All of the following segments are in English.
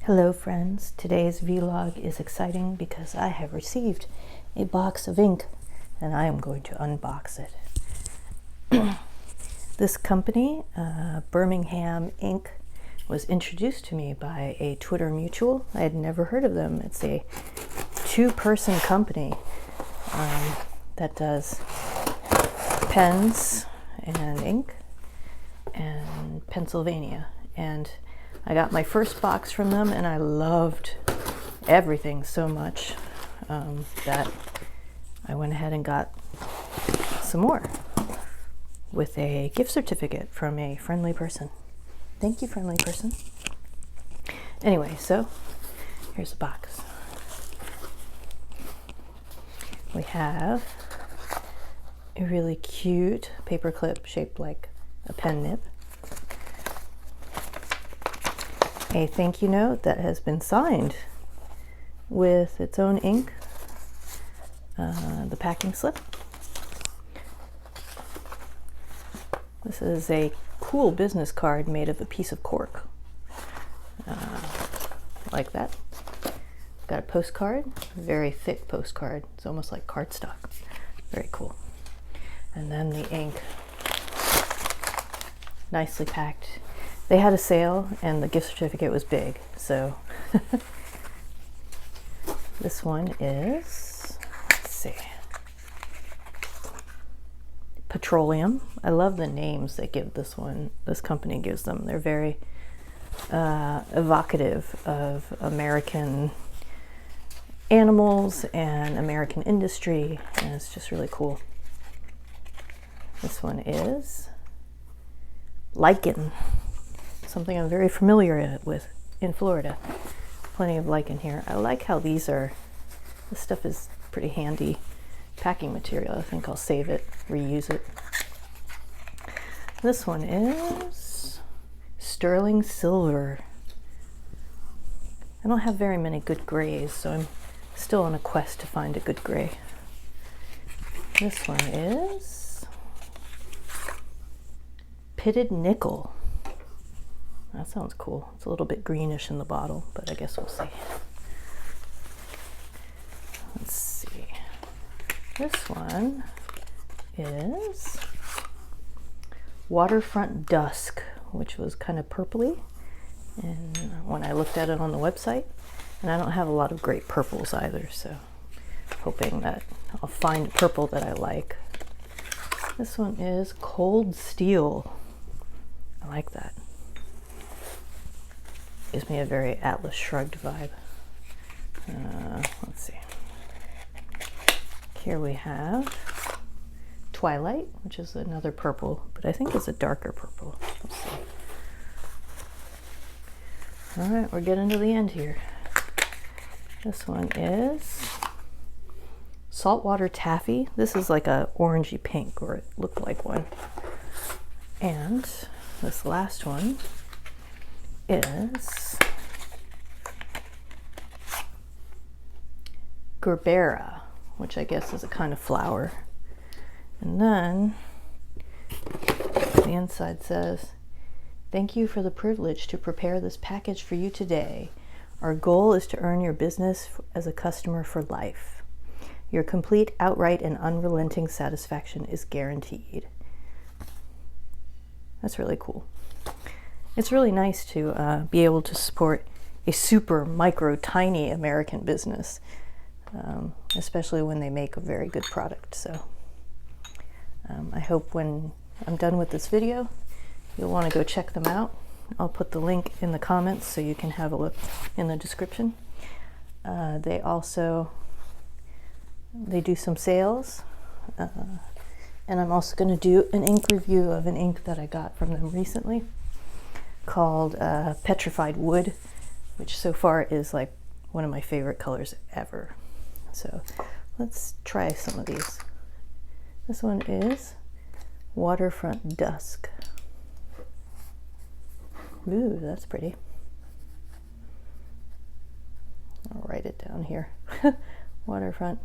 Hello friends, today's vlog is exciting because I have received a box of ink and I am going to unbox it. This company, Birmingham Ink, was introduced to me by a Twitter mutual. I had never heard of them. It's a two-person company that does pens and ink in Pennsylvania, and I got my first box from them and I loved everything so much that I went ahead and got some more with a gift certificate from a friendly person. Thank you, friendly person. Anyway, so here's the box. We have a really cute paper clip shaped like a pen nib. A thank you note that has been signed with its own ink, the packing slip. This is a cool business card made of a piece of cork, like that. Got a postcard, very thick postcard. It's almost like cardstock. Very cool. And then the ink, nicely packed. They had a sale and the gift certificate was big, so this one is, let's see, Petroleum. I love the names they give this one. This company gives them. They're very evocative of American animals and American industry, and it's just really cool. This one is Lichen. Something I'm very familiar with in Florida. Plenty of lichen here. I like how this stuff is pretty handy packing material. I think I'll save it, reuse it. This one is sterling silver. I don't have very many good grays, so I'm still on a quest to find a good gray. This one is pitted nickel. That sounds cool. It's a little bit greenish in the bottle, but I guess we'll see. Let's see. This one is Waterfront Dusk, which was kind of purpley. And when I looked at it on the website, and I don't have a lot of great purples either, so hoping that I'll find purple that I like. This one is Cold Steel. I like that. Gives me a very Atlas Shrugged vibe. Let's see. Here we have Twilight, which is another purple, but I think it's a darker purple. Let's see. All right, we're getting to the end here. This one is Saltwater Taffy. This is like a orangey pink, or it looked like one. And this last one is Gerbera, which I guess is a kind of flower. And then the inside says, "Thank you for the privilege to prepare this package for you today. Our goal is to earn your business as a customer for life. Your complete, outright, and unrelenting satisfaction is guaranteed." That's really cool. It's really nice to be able to support a super micro tiny American business, especially when they make a very good product. So I hope when I'm done with this video, you'll want to go check them out. I'll put the link in the comments so you can have a look in the description. They do some sales, and I'm also going to do an ink review of an ink that I got from them recently, called Petrified Wood, which so far is like one of my favorite colors ever. So let's try some of these. This one is Waterfront Dusk. Ooh, that's pretty. I'll write it down here. Waterfront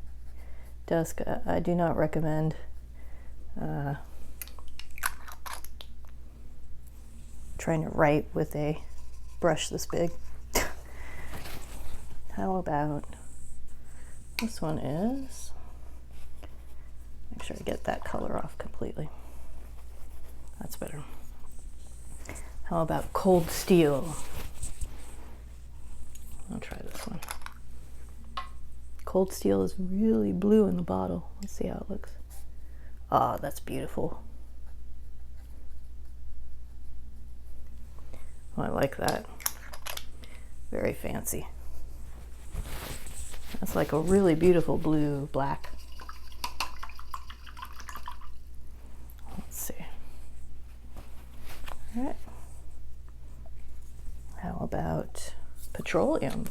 Dusk. I do not recommend trying to write with a brush this big. how about this one is, make sure I get that color off completely. That's better. How about cold steel? I'll try this one. Cold steel is really blue in the bottle. Let's see how it looks. Ah, that's beautiful. Oh, I like that. Very fancy. That's like a really beautiful blue black. Let's see. All right. How about petroleum?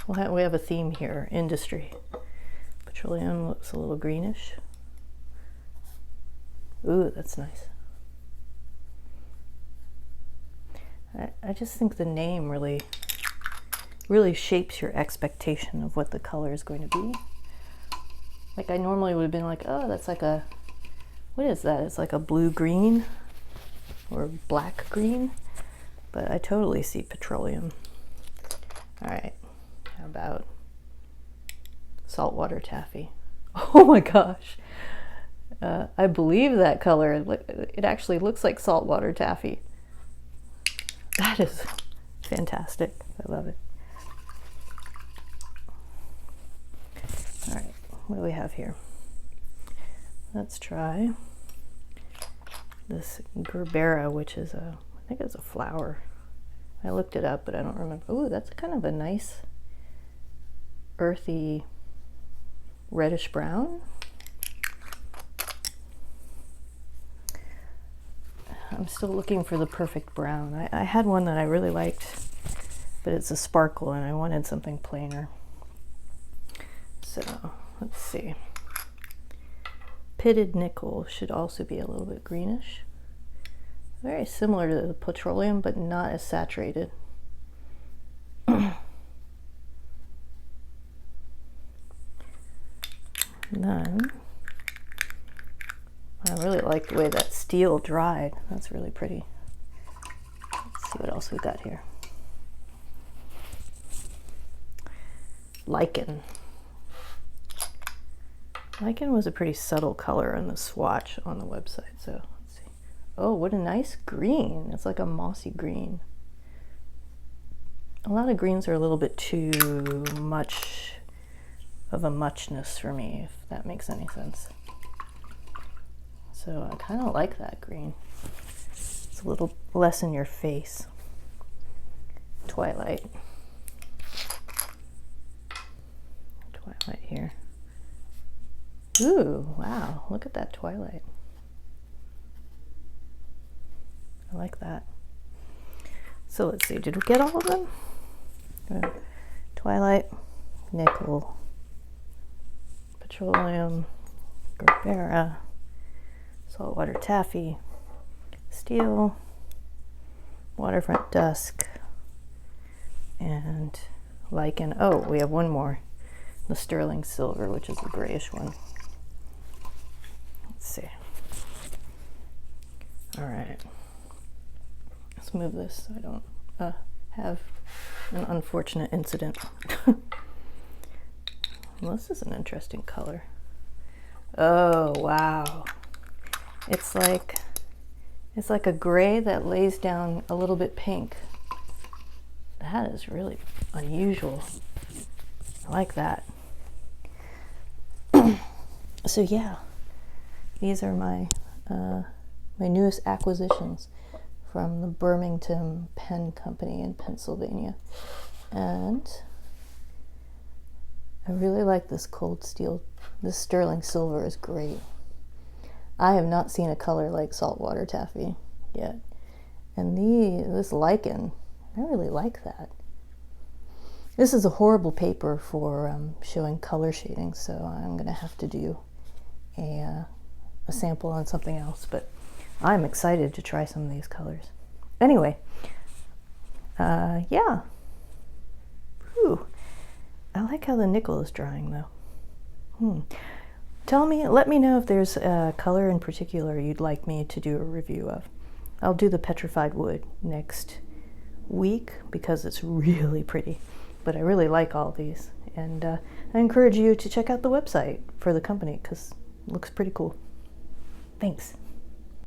We have a theme here, industry. Petroleum looks a little greenish. Ooh, that's nice. I just think the name really shapes your expectation of what the color is going to be. Like I normally would have been like, oh, that's like a, what is that? It's like a blue-green or black-green, but I totally see petroleum. All right, how about Saltwater Taffy? Oh my gosh. I believe that color, it actually looks like saltwater taffy. That is fantastic. I love it. All right, what do we have here? Let's try this Gerbera, which is I think it's a flower. I looked it up, but I don't remember. Oh, that's kind of a nice earthy reddish brown. I'm still looking for the perfect brown. I had one that I really liked, but it's a sparkle and I wanted something plainer. So let's see. Pitted nickel should also be a little bit greenish. Very similar to the petroleum, but not as saturated. And then I really like the way that steel dried. That's really pretty. Let's see what else we got here. Lichen. Lichen was a pretty subtle color in the swatch on the website, so let's see. Oh, what a nice green. It's like a mossy green. A lot of greens are a little bit too much of a muchness for me, if that makes any sense. So I kind of like that green. It's a little less in your face. Twilight. Twilight here. Ooh, wow, look at that Twilight. I like that. So let's see, did we get all of them? Twilight, nickel, petroleum, Gerbera, Saltwater Taffy, steel, Waterfront Dusk, and Lichen. Oh, we have one more. The sterling silver, which is the grayish one. Let's see. All right. Let's move this so I don't have an unfortunate incident. Well, this is an interesting color. Oh, wow. It's like a gray that lays down a little bit pink. That is really unusual. I like that. So yeah, these are my my newest acquisitions from the Birmingham Pen Company in Pennsylvania, and I really like this cold steel. This sterling silver is great. I have not seen a color like Saltwater Taffy yet, and this Lichen, I really like that. This is a horrible paper for showing color shading, so I'm going to have to do a sample on something else, but I'm excited to try some of these colors. Anyway, yeah. Whew. I like how the nickel is drying though. Let me know if there's a color in particular you'd like me to do a review of. I'll do the petrified wood next week because it's really pretty. but I really like all these, and I encourage you to check out the website for the company because it looks pretty cool. Thanks.